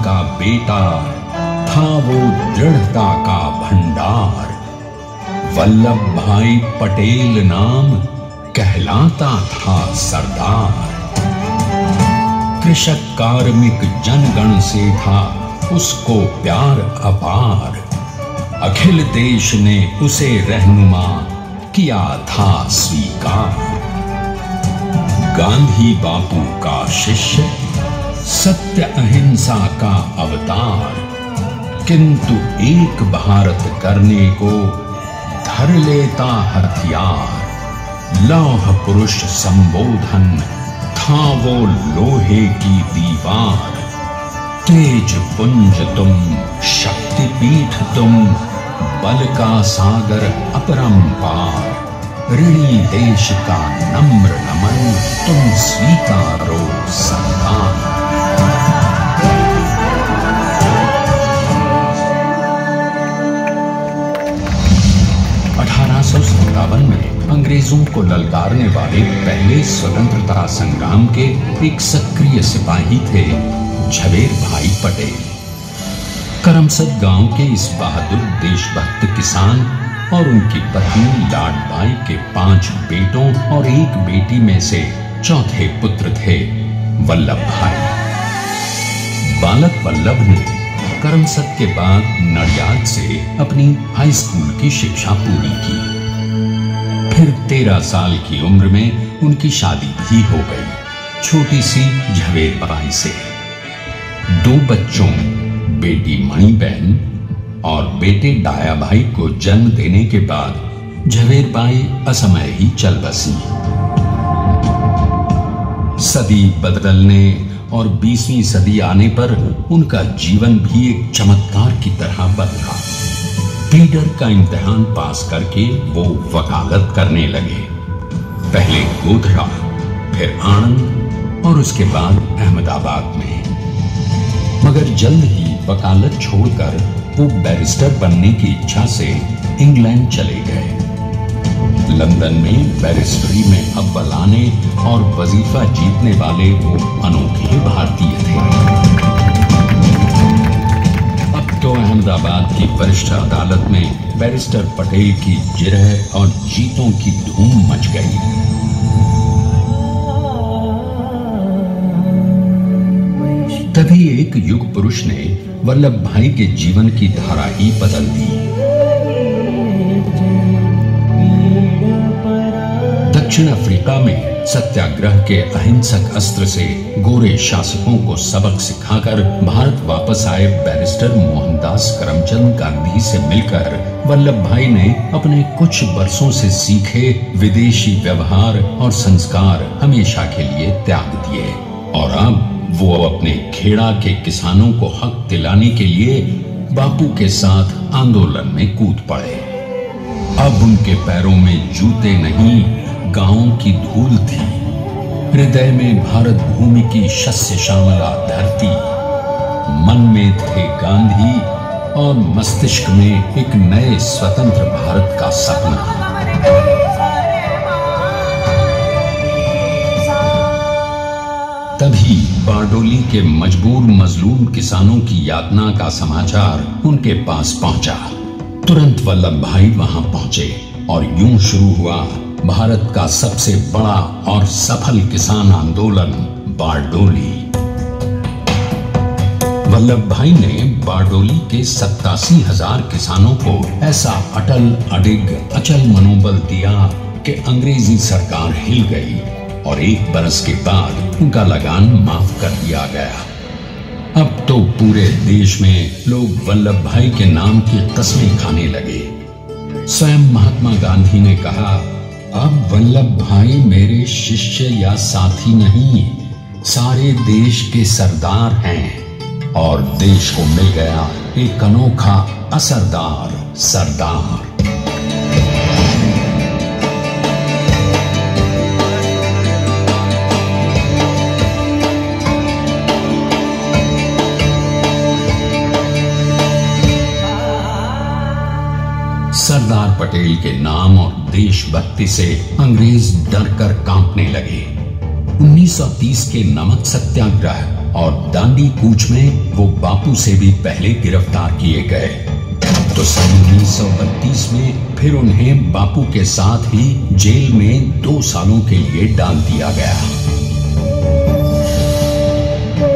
का बेटा, था वो दृढ़ता का भंडार। वल्लभ भाई पटेल नाम कहलाता था सरदार। कृषक कार्मिक जनगण से था उसको प्यार अपार। अखिल देश ने उसे रहनुमा किया था स्वीकार। गांधी बापू का शिष्य, सत्य अहिंसा का अवतार, किंतु एक भारत करने को धर लेता हथियार। लौह पुरुष संबोधन था वो लोहे की दीवार। तेज पुंज तुम, शक्ति पीठ तुम, बल का सागर अपरंपार। ऋणी देश का नम्र नमन तुम स्वीकारो सरदार। 1857 में अंग्रेजों को ललकारने वाले पहले स्वतंत्रता संग्राम के एक सक्रिय सिपाही थे झवेर भाई पटेल। करमसद गांव के इस बहादुर देशभक्त किसान और उनकी पत्नी लाडबाई के 5 बेटों और 1 बेटी में से चौथे पुत्र थे वल्लभ भाई। बालक वल्लभ ने करमसद के बाद नडियाद से अपनी हाई स्कूल की शिक्षा पूरी की। फिर 13 साल की उम्र में उनकी शादी भी हो गई छोटी सी झवेर बाई से। 2 बच्चों, बेटी मणिबेन और बेटे डाया भाई को जन्म देने के बाद झवेर बाई असमय ही चल बसी। सदी बदलने और 20वीं सदी आने पर उनका जीवन भी एक चमत्कार की तरह बदला। पीडर का इम्तिहान पास करके वो वकालत करने लगे। पहले गोधरा, फिर आणंद और उसके बाद अहमदाबाद में। मगर जल्द ही वकालत छोड़कर वो बैरिस्टर बनने की इच्छा से इंग्लैंड चले गए। लंदन में बैरिस्टरी में अव्वल आने और वजीफा जीतने वाले वो अनोखे भारतीय थे। अब तो अहमदाबाद की वरिष्ठ अदालत में बैरिस्टर पटेल की जिरह और जीतों की धूम मच गई। तभी एक युग पुरुष ने वल्लभ भाई के जीवन की धारा ही बदल दी। दक्षिण अफ्रीका में सत्याग्रह के अहिंसक अस्त्र से गोरे शासकों को सबक सिखाकर भारत वापस आए बैरिस्टर मोहनदास करमचंद गांधी से मिलकर वल्लभ भाई ने अपने कुछ बरसों से सीखे विदेशी व्यवहार और संस्कार हमेशा के लिए त्याग दिए और अब वो अपने खेड़ा के किसानों को हक दिलाने के लिए बापू के साथ आंदोलन में कूद पड़े। अब उनके पैरों में जूते नहीं, गांवों की धूल थी। हृदय में भारत भूमि की शस्य श्यामला धरती। मन में थे गांधी और मस्तिष्क में एक नए स्वतंत्र भारत का सपना। तभी बारडोली के मजबूर मजलूम किसानों की यातना का समाचार उनके पास पहुंचा। तुरंत वल्लभ भाई वहां पहुंचे और यूं शुरू हुआ भारत का सबसे बड़ा और सफल किसान आंदोलन बारडोली। वल्लभ भाई ने बारडोली के 87,000 किसानों को ऐसा अटल अडिग अचल मनोबल दिया कि अंग्रेजी सरकार हिल गई और 1 बरस के बाद उनका लगान माफ कर दिया गया। अब तो पूरे देश में लोग वल्लभ भाई के नाम की कस्में खाने लगे। स्वयं महात्मा गांधी ने कहा, अब वल्लभ भाई मेरे शिष्य या साथी नहीं, सारे देश के सरदार हैं और देश को मिल गया एक अनोखा असरदार सरदार। सरदार पटेल के नाम और देशभक्ति से अंग्रेज डर कर कांपने लगे। 1930 के नमक सत्याग्रह और दांडी कूच में वो बापू से भी पहले गिरफ्तार किए गए। तो सन 1932 में फिर उन्हें बापू के साथ ही जेल में 2 सालों के लिए डाल दिया गया।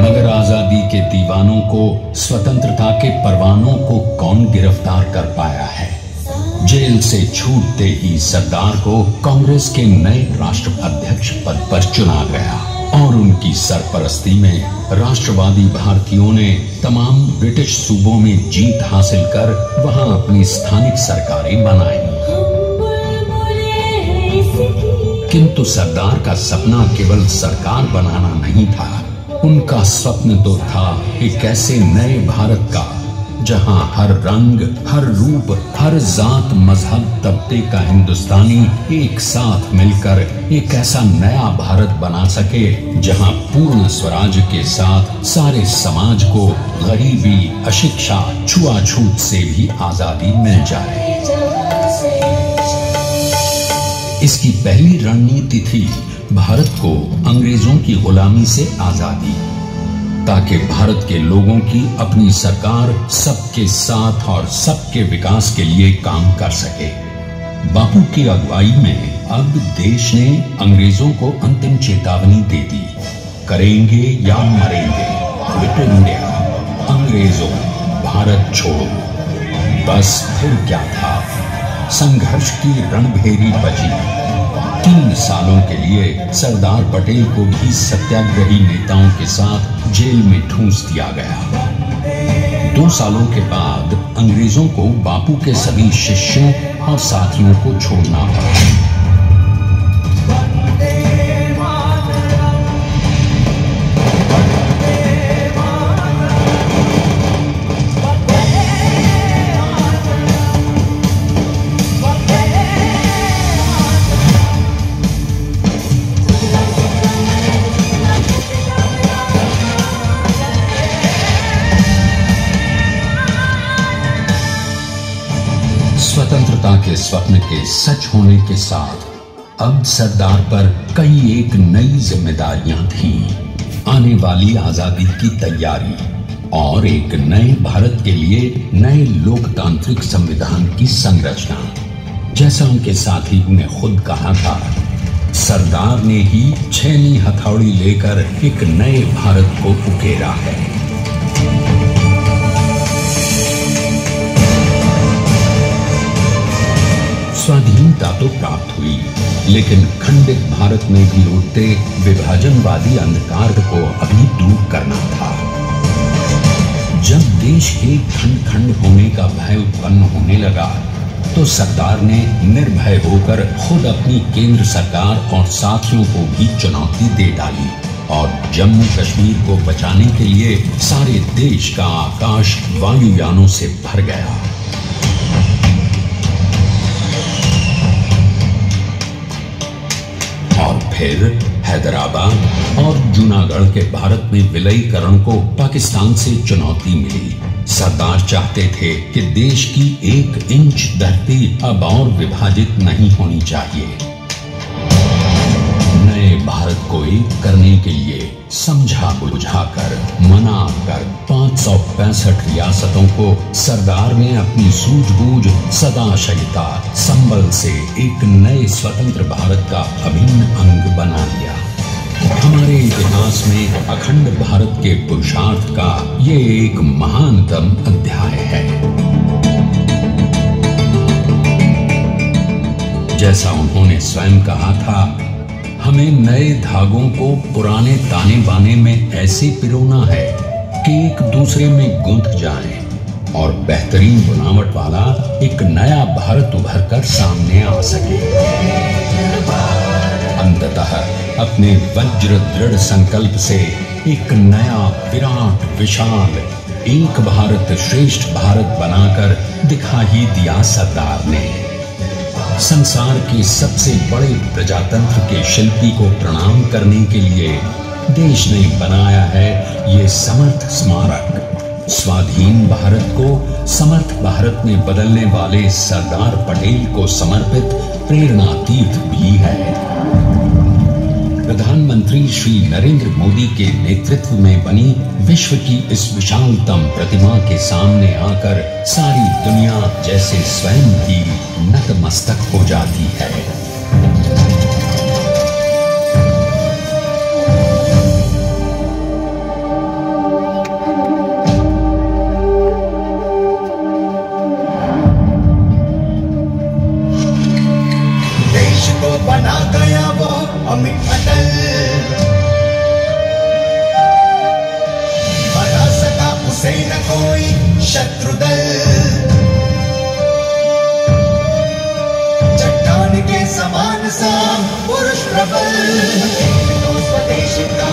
मगर आजादी के दीवानों को, स्वतंत्रता के परवानों को कौन गिरफ्तार कर पाया है? जेल से छूटते ही सरदार को कांग्रेस के नए राष्ट्राध्यक्ष पद पर चुना गया और उनकी सरपरस्ती में राष्ट्रवादी भारतीयों ने तमाम ब्रिटिश सूबों में जीत हासिल कर वहां अपनी स्थानिक सरकारें बनाई। किंतु सरदार का सपना केवल सरकार बनाना नहीं था। उनका स्वप्न तो था एक ऐसे नए भारत का जहां हर रंग, हर रूप, हर जात, मजहब, तबके का हिंदुस्तानी एक साथ मिलकर एक ऐसा नया भारत बना सके जहां पूर्ण स्वराज के साथ सारे समाज को गरीबी, अशिक्षा, छुआछूत से भी आजादी मिल जाए। इसकी पहली रणनीति थी भारत को अंग्रेजों की गुलामी से आजादी, ताकि भारत के लोगों की अपनी सरकार सबके साथ और सबके विकास के लिए काम कर सके। बापू की अगुवाई में अब देश ने अंग्रेजों को अंतिम चेतावनी दे दी, करेंगे या मरेंगे, क्विट इंडिया, अंग्रेजों भारत छोड़ो। बस फिर क्या था, संघर्ष की रणभेरी बजी। 3 सालों के लिए सरदार पटेल को भी सत्याग्रही नेताओं के साथ जेल में ठूंस दिया गया। 2 सालों के बाद अंग्रेजों को बापू के सभी शिष्यों और साथियों को छोड़ना पड़ा। स्वतंत्रता के स्वप्न के सच होने के साथ अब सरदार पर कई एक नई जिम्मेदारियां थीं। आने वाली आजादी की तैयारी और एक नए भारत के लिए नए लोकतांत्रिक संविधान की संरचना। जैसा उनके साथी ने खुद कहा था, सरदार ने ही 6वीं हथौड़ी लेकर एक नए भारत को उकेरा है। स्वाधीनता तो प्राप्त हुई, लेकिन खंडित भारत में भी उठते विभाजनवादी अंधकार को अभी दूर करना था। जब देश के खंड खंड होने का भय उत्पन्न होने लगा, तो सरदार ने निर्भय होकर खुद अपनी केंद्र सरकार और साथियों को भी चुनौती दे डाली और जम्मू कश्मीर को बचाने के लिए सारे देश का आकाश वायुयानों से भर गया। और फिर हैदराबाद और जूनागढ़ के भारत में विलयीकरण को पाकिस्तान से चुनौती मिली। सरदार चाहते थे कि देश की 1 इंच धरती अब और विभाजित नहीं होनी चाहिए। नए भारत को एक करने के लिए समझा बुझाकर, मना कर 565 रियासतों को सरदार ने अपनी सूझबूझ, सदाशयता, संबल से एक नए स्वतंत्र भारत का अभिन्न अंग बना लिया। हमारे इतिहास में अखंड भारत के पुरुषार्थ का ये एक महानतम अध्याय है। जैसा उन्होंने स्वयं कहा था, हमें नए धागों को पुराने ताने बाने में ऐसे पिरोना है कि एक दूसरे में गूंथ जाएं और बेहतरीन बनावट वाला एक नया भारत उभर कर सामने आ सके। अंततः अपने वज्र दृढ़ संकल्प से एक नया विराट विशाल एक भारत श्रेष्ठ भारत बनाकर दिखा ही दिया सरदार ने। संसार के सबसे बड़े प्रजातंत्र के शिल्पी को प्रणाम करने के लिए देश ने बनाया है ये समर्थ स्मारक। स्वाधीन भारत को समर्थ भारत में बदलने वाले सरदार पटेल को समर्पित प्रेरणा तीर्थ भी है। प्रधान प्रधानमंत्री श्री नरेंद्र मोदी के नेतृत्व में बनी विश्व की इस विशालतम प्रतिमा के सामने आकर सारी दुनिया जैसे स्वयं ही नतमस्तक हो जाती है। देश को बना गया वो अमित अटल, बना सका उसे न कोई शत्रु दल। चट्टान के समान सा पुरुष प्रबल, तो स्वदेश का